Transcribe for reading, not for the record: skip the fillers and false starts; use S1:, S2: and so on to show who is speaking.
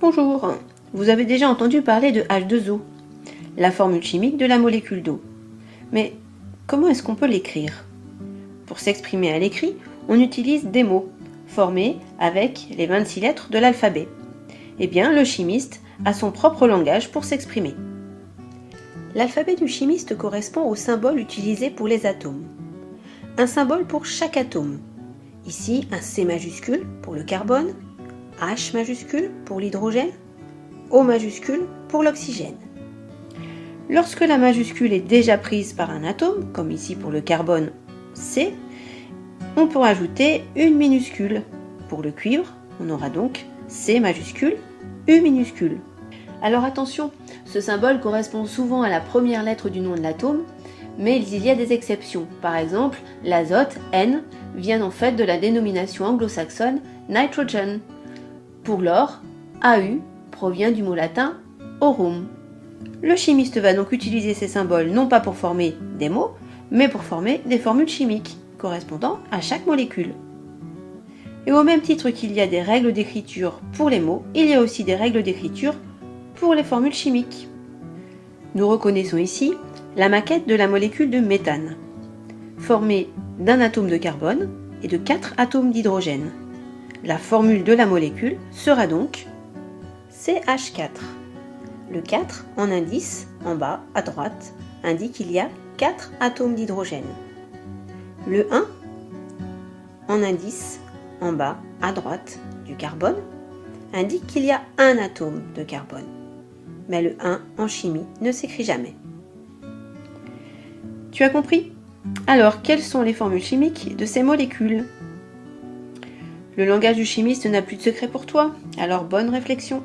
S1: Bonjour, vous avez déjà entendu parler de H2O, la formule chimique de la molécule d'eau. Mais comment est-ce qu'on peut l'écrire? Pour s'exprimer à l'écrit, on utilise des mots, formés avec les 26 lettres de l'alphabet. Eh bien, le chimiste a son propre langage pour s'exprimer. L'alphabet du chimiste correspond au symbole utilisé pour les atomes. Un symbole pour chaque atome. Ici, un C majuscule pour le carbone, H majuscule pour l'hydrogène, O majuscule pour l'oxygène. Lorsque la majuscule est déjà prise par un atome, comme ici pour le carbone C, on peut ajouter une minuscule. Pour le cuivre, on aura donc C majuscule, U minuscule. Alors attention, ce symbole correspond souvent à la première lettre du nom de l'atome, mais il y a des exceptions. Par exemple, l'azote, N, vient en fait de la dénomination anglo-saxonne nitrogen. Pour l'or, AU provient du mot latin aurum. Le chimiste va donc utiliser ces symboles non pas pour former des mots, mais pour former des formules chimiques, correspondant à chaque molécule. Et au même titre qu'il y a des règles d'écriture pour les mots, il y a aussi des règles d'écriture pour les formules chimiques. Nous reconnaissons ici la maquette de la molécule de méthane, formée d'un atome de carbone et de 4 atomes d'hydrogène. La formule de la molécule sera donc CH4. Le 4 en indice, en bas à droite, indique qu'il y a 4 atomes d'hydrogène. Le 1 en indice, en bas à droite du carbone, indique qu'il y a un atome de carbone. Mais le 1 en chimie ne s'écrit jamais. Tu as compris? Alors, quelles sont les formules chimiques de ces molécules? Le langage du chimiste n'a plus de secret pour toi, alors bonne réflexion.